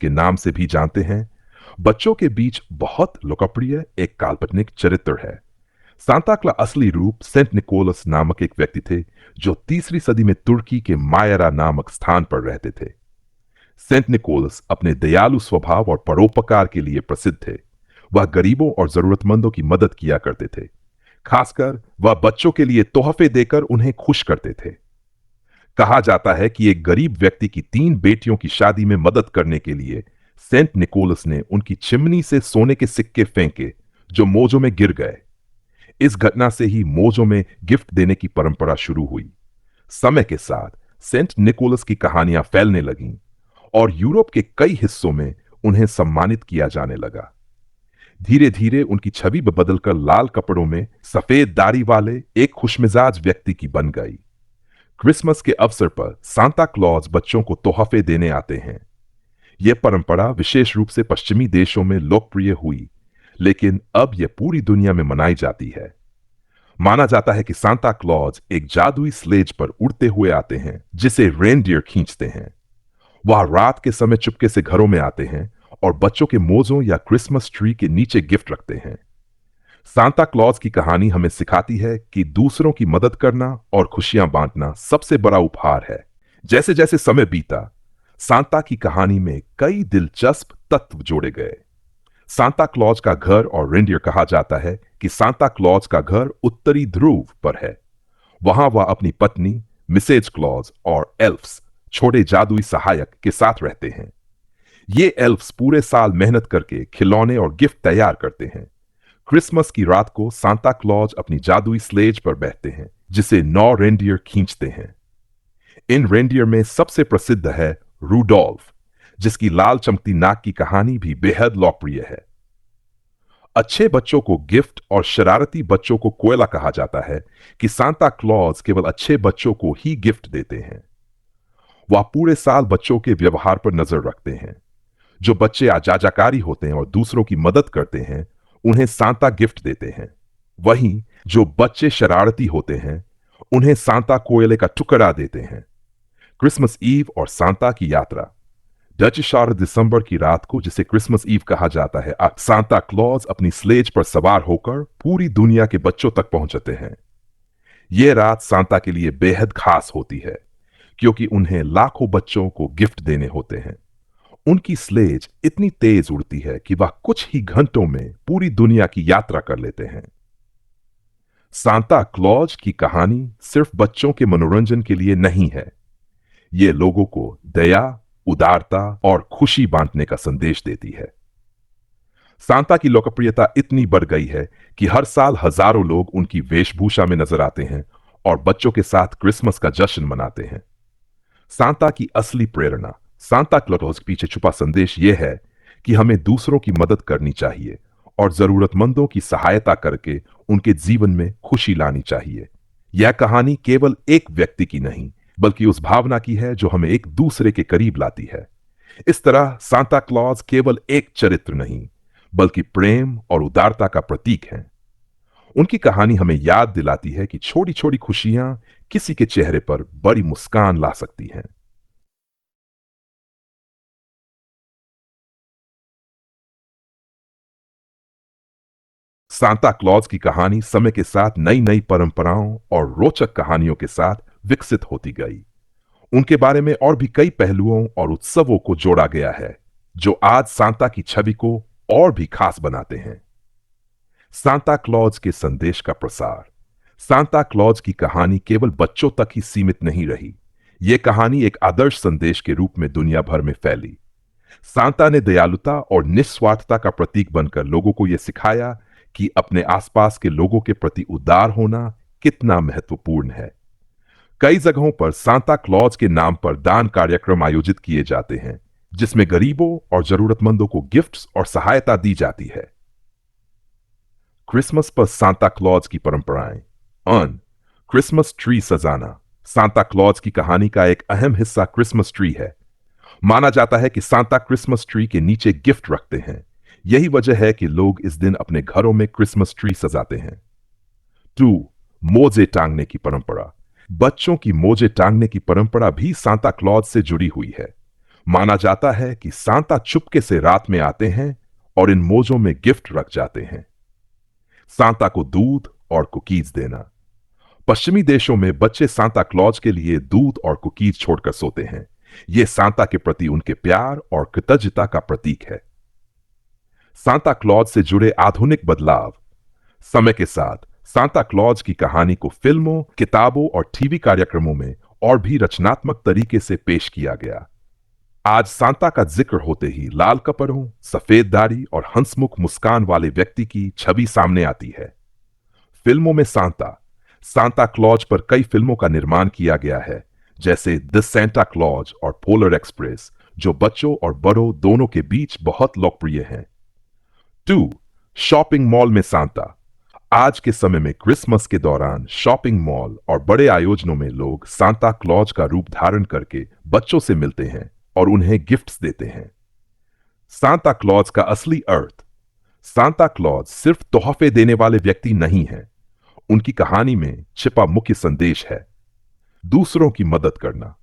के नाम से भी जानते हैं, बच्चों के बीच बहुत लोकप्रिय एक काल्पनिक चरित्र है। सांता क्लॉज असली रूप सेंट निकोलस नामक एक व्यक्ति थे, जो तीसरी सदी में तुर्की के मायरा नामक स्थान पर रहते थे। सेंट निकोलस अपने दयालु स्वभाव और परोपकार के लिए प्रसिद्ध थे। वह गरीबों और जरूरतमंदों की मदद किया करते थे। खासकर वह बच्चों के लिए तोहफे देकर उन्हें खुश करते थे। कहा जाता है कि एक गरीब व्यक्ति की 3 बेटियों की शादी में मदद करने के लिए सेंट निकोलस ने उनकी चिमनी से सोने के सिक्के फेंके, जो मोजों में गिर गए। इस घटना से ही मोजों में गिफ्ट देने की परंपरा शुरू हुई। समय के साथ सेंट निकोलस की कहानियां फैलने लगीं और यूरोप के कई हिस्सों में उन्हें सम्मानित किया जाने लगा। धीरे धीरे उनकी छवि बदलकर लाल कपड़ों में सफेद दाढ़ी वाले एक खुशमिजाज व्यक्ति की बन गई। क्रिसमस के अवसर पर सांता क्लॉज बच्चों को तोहफे देने आते हैं। यह परंपरा विशेष रूप से पश्चिमी देशों में लोकप्रिय हुई, लेकिन अब यह पूरी दुनिया में मनाई जाती है। माना जाता है कि सांता क्लॉज एक जादुई स्लेज पर उड़ते हुए आते हैं, जिसे रेनडियर खींचते हैं। वह रात के समय चुपके से घरों में आते हैं और बच्चों के मोजों या क्रिसमस ट्री के नीचे गिफ्ट रखते हैं। सांता क्लॉज की कहानी हमें सिखाती है कि दूसरों की मदद करना और खुशियां बांटना सबसे बड़ा उपहार है। जैसे जैसे समय बीता, सांता की कहानी में कई दिलचस्प तत्व जोड़े गए। सांता क्लॉज का घर और रेंडियर कहा जाता है कि सांता क्लॉज का घर उत्तरी ध्रुव पर है। वहां वह अपनी पत्नी मिसेज क्लॉज और एल्फ्स, छोटे जादुई सहायक, के साथ रहते हैं। ये एल्फ्स पूरे साल मेहनत करके खिलौने और गिफ्ट तैयार करते हैं। क्रिसमस की रात को सांता क्लॉज अपनी जादुई स्लेज पर बैठते हैं, जिसे 9 रेंडियर खींचते हैं। इन रेंडियर में सबसे प्रसिद्ध है रूडोल्फ, जिसकी लाल चमकती नाक की कहानी भी बेहद लोकप्रिय है। अच्छे बच्चों को गिफ्ट और शरारती बच्चों को कोयला कहा जाता है कि सांता क्लॉज केवल अच्छे बच्चों को ही गिफ्ट देते हैं। वह पूरे साल बच्चों के व्यवहार पर नजर रखते हैं। जो बच्चे आजाजाकारी होते हैं और दूसरों की मदद करते हैं, उन्हें सांता गिफ्ट देते हैं। वहीं जो बच्चे शरारती होते हैं, उन्हें सांता कोयले का टुकड़ा देते हैं। क्रिसमस ईव और सांता की यात्रा। डच 4 दिसंबर की रात को, जिसे क्रिसमस ईव कहा जाता है, सांता क्लॉज अपनी स्लेज पर सवार होकर पूरी दुनिया के बच्चों तक पहुंचते हैं। यह रात सांता के लिए बेहद खास होती है, क्योंकि उन्हें लाखों बच्चों को गिफ्ट देने होते हैं। उनकी स्लेज इतनी तेज उड़ती है कि वह कुछ ही घंटों में पूरी दुनिया की यात्रा कर लेते हैं। सांता क्लॉज की कहानी सिर्फ बच्चों के मनोरंजन के लिए नहीं है। ये लोगों को दया, उदारता और खुशी बांटने का संदेश देती है। सांता की लोकप्रियता इतनी बढ़ गई है कि हर साल हजारों लोग उनकी वेशभूषा में नजर आते हैं और बच्चों के साथ क्रिसमस का जश्न मनाते हैं। सांता की असली प्रेरणा, सांता क्लॉज के पीछे छुपा संदेश यह है कि हमें दूसरों की मदद करनी चाहिए और जरूरतमंदों की सहायता करके उनके जीवन में खुशी लानी चाहिए। यह कहानी केवल एक व्यक्ति की नहीं, बल्कि उस भावना की है जो हमें एक दूसरे के करीब लाती है। इस तरह सांता क्लॉज केवल एक चरित्र नहीं, बल्कि प्रेम और उदारता का प्रतीक है। उनकी कहानी हमें याद दिलाती है कि छोटी छोटी खुशियां किसी के चेहरे पर बड़ी मुस्कान ला सकती हैं। सांता क्लॉज की कहानी समय के साथ नई नई परंपराओं और रोचक कहानियों के साथ विकसित होती गई। उनके बारे में और भी कई पहलुओं और उत्सवों को जोड़ा गया है, जो आज सांता की छवि को और भी खास बनाते हैं। सांता क्लॉज के संदेश का प्रसार। सांता क्लॉज की कहानी केवल बच्चों तक ही सीमित नहीं रही। यह कहानी एक आदर्श संदेश के रूप में दुनिया भर में फैली। सांता ने दयालुता और निस्वार्थता का प्रतीक बनकर लोगों को यह सिखाया कि अपने आसपास के लोगों के प्रति उदार होना कितना महत्वपूर्ण है। कई जगहों पर सांता क्लॉज के नाम पर दान कार्यक्रम आयोजित किए जाते हैं, जिसमें गरीबों और जरूरतमंदों को गिफ्ट्स और सहायता दी जाती है। क्रिसमस पर सांता क्लॉज की परंपराएं। क्रिसमस ट्री सजाना। सांता क्लॉज की कहानी का एक अहम हिस्सा क्रिसमस ट्री है। माना जाता है कि सांता क्रिसमस ट्री के नीचे गिफ्ट रखते हैं। यही वजह है कि लोग इस दिन अपने घरों में क्रिसमस ट्री सजाते हैं। 2. मोजे टांगने की परंपरा। बच्चों की मोजे टांगने की परंपरा भी सांता क्लॉज से जुड़ी हुई है। माना जाता है कि सांता चुपके से रात में आते हैं और इन मोजों में गिफ्ट रख जाते हैं। सांता को दूध और कुकीज देना। पश्चिमी देशों में बच्चे सांता क्लॉज के लिए दूध और कुकीज छोड़कर सोते हैं। यह सांता के प्रति उनके प्यार और कृतज्ञता का प्रतीक है। सांता क्लॉज से जुड़े आधुनिक बदलाव। समय के साथ सांता क्लॉज की कहानी को फिल्मों, किताबों और टीवी कार्यक्रमों में और भी रचनात्मक तरीके से पेश किया गया। आज सांता का जिक्र होते ही लाल कपड़ों, सफेद दाढ़ी और हंसमुख मुस्कान वाले व्यक्ति की छवि सामने आती है। फिल्मों में सांता सांता क्लॉज पर कई फिल्मों का निर्माण किया गया है, जैसे द सेंटा क्लॉज और पोलर एक्सप्रेस, जो बच्चों और बड़ों दोनों के बीच बहुत लोकप्रिय हैं। 2. शॉपिंग मॉल में सांता। आज के समय में क्रिसमस के दौरान शॉपिंग मॉल और बड़े आयोजनों में लोग सांता क्लॉज का रूप धारण करके बच्चों से मिलते हैं और उन्हें गिफ्ट्स देते हैं। सांता क्लॉज का असली अर्थ। सांता क्लॉज सिर्फ तोहफे देने वाले व्यक्ति नहीं हैं। उनकी कहानी में छिपा मुख्य संदेश है दूसरों की मदद करना,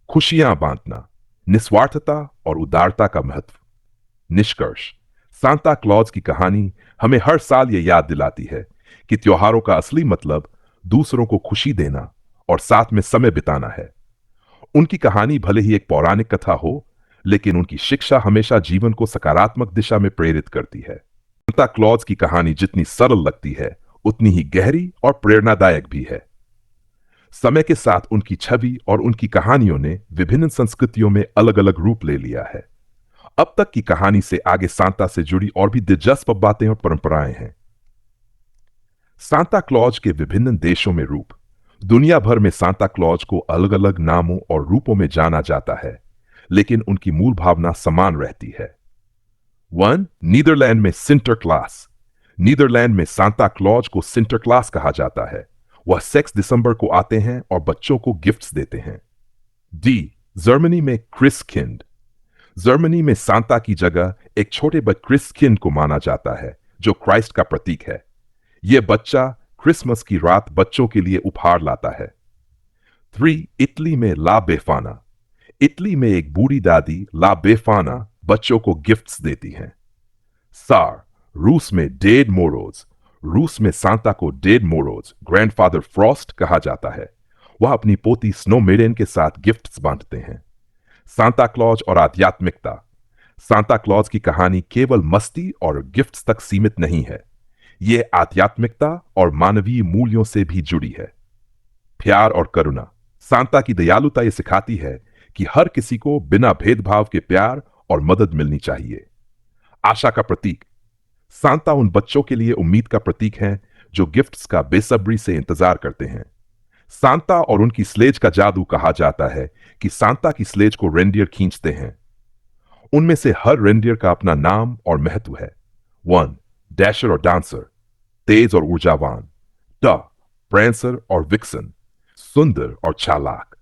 खुशियां बांटना, निस्वार्थता और उदारता का महत्व। निष्कर्ष, सांता क्लॉज की कहानी हमें हर साल यह याद दिलाती है कि त्योहारों का असली मतलब दूसरों को खुशी देना और साथ में समय बिताना है। उनकी कहानी भले ही एक पौराणिक कथा हो, लेकिन उनकी शिक्षा हमेशा जीवन को सकारात्मक दिशा में प्रेरित करती है। सांता क्लॉज की कहानी जितनी सरल लगती है, उतनी ही गहरी और प्रेरणादायक भी है। समय के साथ उनकी छवि और उनकी कहानियों ने विभिन्न संस्कृतियों में अलग अलग रूप ले लिया है। अब तक की कहानी से आगे सांता से जुड़ी और भी दिलचस्प बातें और परंपराएं हैं। सांता क्लॉज के विभिन्न देशों में रूप। दुनिया भर में सांता क्लॉज को अलग अलग नामों और रूपों में जाना जाता है, लेकिन उनकी मूल भावना समान रहती है। 1. नीदरलैंड में सिंटरक्लास। नीदरलैंड में सांता क्लॉज को सिंटरक्लास कहा जाता है। वह 6 दिसंबर को आते हैं और बच्चों को गिफ्ट्स देते हैं। डी. जर्मनी में क्रिसकिंड। जर्मनी में सांता की जगह एक छोटे बच्चे क्रिसकिंड को माना जाता है, जो क्राइस्ट का प्रतीक है। यह बच्चा क्रिसमस की रात बच्चों के लिए उपहार लाता है। 3. इटली में ला बेफाना। इटली में एक बूढ़ी दादी ला बेफाना बच्चों को गिफ्ट्स देती हैं। सार, रूस में डेड मोरोज। रूस में सांता को डेड मोरोज, ग्रैंडफादर फ्रॉस्ट कहा जाता है। वह अपनी पोती स्नो मेडेन के साथ गिफ्ट्स बांटते हैं। सांता क्लॉज और आध्यात्मिकता। सांता क्लॉज की कहानी केवल मस्ती और गिफ्ट्स तक सीमित नहीं है। यह आध्यात्मिकता और मानवीय मूल्यों से भी जुड़ी है। प्यार और करुणा। सांता की दयालुता यह सिखाती है कि हर किसी को बिना भेदभाव के प्यार और मदद मिलनी चाहिए। आशा का प्रतीक। सांता उन बच्चों के लिए उम्मीद का प्रतीक है जो गिफ्ट्स का बेसब्री से इंतजार करते हैं। सांता और उनकी स्लेज का जादू। कहा जाता है कि सांता की स्लेज को रेंडियर खींचते हैं। उनमें से हर रेंडियर का अपना नाम और महत्व है। 1. डैशर और डांसर, तेज और ऊर्जावान। 2. प्रैंसर और विक्सन, सुंदर और चालाक।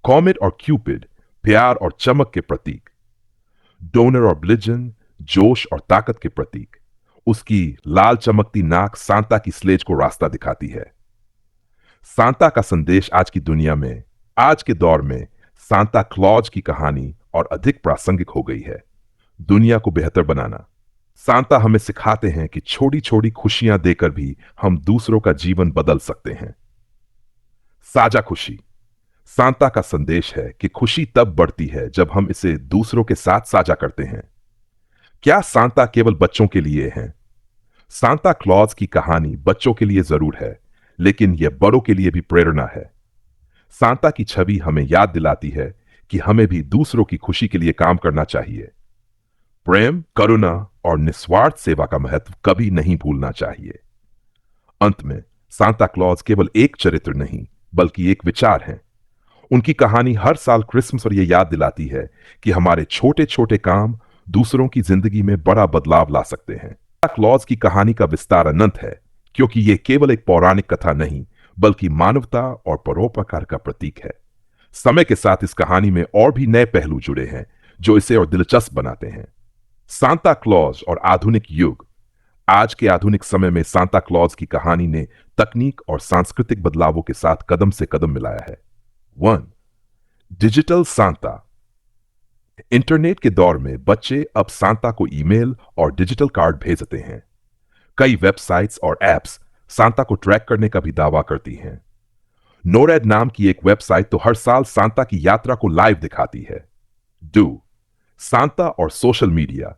कॉमेट और क्यूपिड, प्यार और चमक के प्रतीक। डोनर और ब्लिजन, जोश और ताकत के प्रतीक। उसकी लाल चमकती नाक सांता की स्लेज को रास्ता दिखाती है। सांता का संदेश आज की दुनिया में, आज के दौर में सांता क्लॉज की कहानी और अधिक प्रासंगिक हो गई है। दुनिया को बेहतर बनाना। सांता हमें सिखाते हैं कि छोटी छोटी खुशियां देकर भी हम दूसरों का जीवन बदल सकते हैं। साझा खुशी। सांता का संदेश है कि खुशी तब बढ़ती है जब हम इसे दूसरों के साथ साझा करते हैं। क्या सांता केवल बच्चों के लिए है? सांता क्लॉज की कहानी बच्चों के लिए जरूर है, लेकिन यह बड़ों के लिए भी प्रेरणा है। सांता की छवि हमें याद दिलाती है कि हमें भी दूसरों की खुशी के लिए काम करना चाहिए। प्रेम, करुणा और निस्वार्थ सेवा का महत्व कभी नहीं भूलना चाहिए। अंत में, सांता क्लॉज केवल एक चरित्र नहीं, बल्कि एक विचार है। उनकी कहानी हर साल क्रिसमस पर यह याद दिलाती है कि हमारे छोटे छोटे काम दूसरों की जिंदगी में बड़ा बदलाव ला सकते हैं। सांता क्लॉज की कहानी का विस्तार अनंत है, क्योंकि यह केवल एक पौराणिक कथा नहीं, बल्कि मानवता और परोपकार का प्रतीक है। समय के साथ इस कहानी में और भी नए पहलू जुड़े हैं, जो इसे और दिलचस्प बनाते हैं। सांता क्लॉज और आधुनिक युग। आज के आधुनिक समय में सांता क्लॉज की कहानी ने तकनीक और सांस्कृतिक बदलावों के साथ कदम से कदम मिलाया है। 1. Digital Santa. इंटरनेट के दौर में बच्चे अब सांता को ईमेल और डिजिटल कार्ड भेजते हैं। कई वेबसाइट्स और एप्स सांता को ट्रैक करने का भी दावा करती हैं। नोरेड नाम की एक वेबसाइट तो हर साल सांता की यात्रा को लाइव दिखाती है। डू सांता और सोशल मीडिया।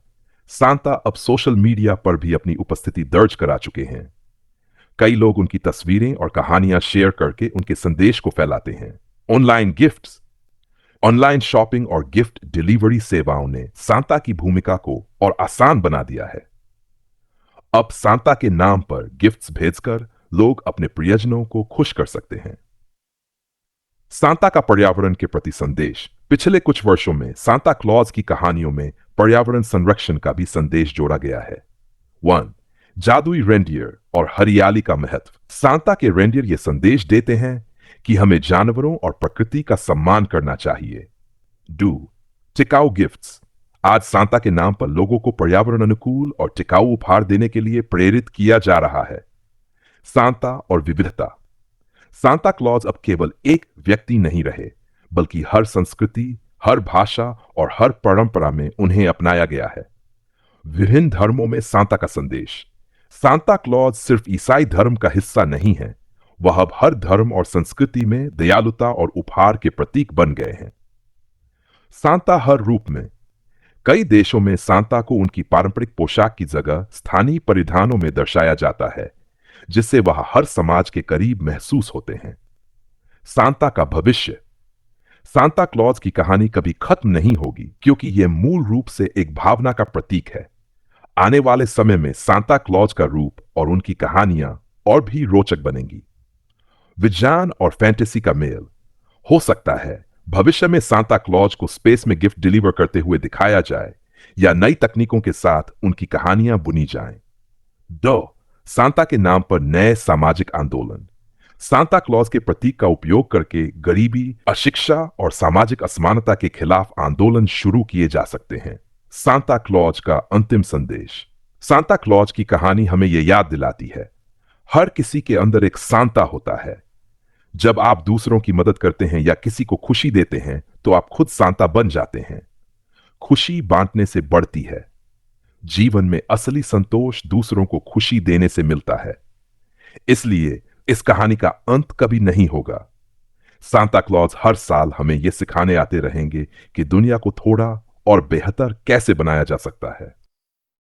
सांता अब सोशल मीडिया पर भी अपनी उपस्थिति दर्ज करा चुके हैं। कई लोग उनकी तस्वीरें और कहानियां शेयर करके उनके संदेश को फैलाते हैं। Online gifts. ऑनलाइन शॉपिंग और गिफ्ट डिलीवरी सेवाओं ने सांता की भूमिका को और आसान बना दिया है। अब सांता के नाम पर गिफ्ट्स भेजकर लोग अपने प्रियजनों को खुश कर सकते हैं। सांता का पर्यावरण के प्रति संदेश। पिछले कुछ वर्षों में सांता क्लॉज की कहानियों में पर्यावरण संरक्षण का भी संदेश जोड़ा गया है। 1. जादुई रेंडियर और हरियाली का महत्व। सांता के रेंडियर ये संदेश देते हैं कि हमें जानवरों और प्रकृति का सम्मान करना चाहिए। 2. टिकाऊ गिफ्ट्स। आज सांता के नाम पर लोगों को पर्यावरण अनुकूल और टिकाऊ उपहार देने के लिए प्रेरित किया जा रहा है। सांता और विविधता। सांता क्लॉज अब केवल एक व्यक्ति नहीं रहे, बल्कि हर संस्कृति, हर भाषा और हर परंपरा में उन्हें अपनाया गया है। विभिन्न धर्मों में सांता का संदेश। सांता क्लॉज सिर्फ ईसाई धर्म का हिस्सा नहीं है, वह अब हर धर्म और संस्कृति में दयालुता और उपहार के प्रतीक बन गए हैं। सांता हर रूप में। कई देशों में सांता को उनकी पारंपरिक पोशाक की जगह स्थानीय परिधानों में दर्शाया जाता है, जिससे वह हर समाज के करीब महसूस होते हैं। सांता का भविष्य। सांता क्लॉज की कहानी कभी खत्म नहीं होगी, क्योंकि यह मूल रूप से एक भावना का प्रतीक है। आने वाले समय में सांता क्लॉज का रूप और उनकी कहानियां और भी रोचक बनेंगी। विज्ञान और फैंटेसी का मेल। हो सकता है भविष्य में सांता क्लॉज को स्पेस में गिफ्ट डिलीवर करते हुए दिखाया जाए या नई तकनीकों के साथ उनकी कहानियां बुनी जाएं। 2. सांता के नाम पर नए सामाजिक आंदोलन। सांता क्लॉज के प्रतीक का उपयोग करके गरीबी, अशिक्षा और सामाजिक असमानता के खिलाफ आंदोलन शुरू किए जा सकते हैं। सांता क्लॉज का अंतिम संदेश। सांता क्लॉज की कहानी हमें यह याद दिलाती है, हर किसी के अंदर एक सांता होता है। जब आप दूसरों की मदद करते हैं या किसी को खुशी देते हैं, तो आप खुद सांता बन जाते हैं। खुशी बांटने से बढ़ती है। जीवन में असली संतोष दूसरों को खुशी देने से मिलता है। इसलिए इस कहानी का अंत कभी नहीं होगा। सांता क्लॉज हर साल हमें यह सिखाने आते रहेंगे कि दुनिया को थोड़ा और बेहतर कैसे बनाया जा सकता है।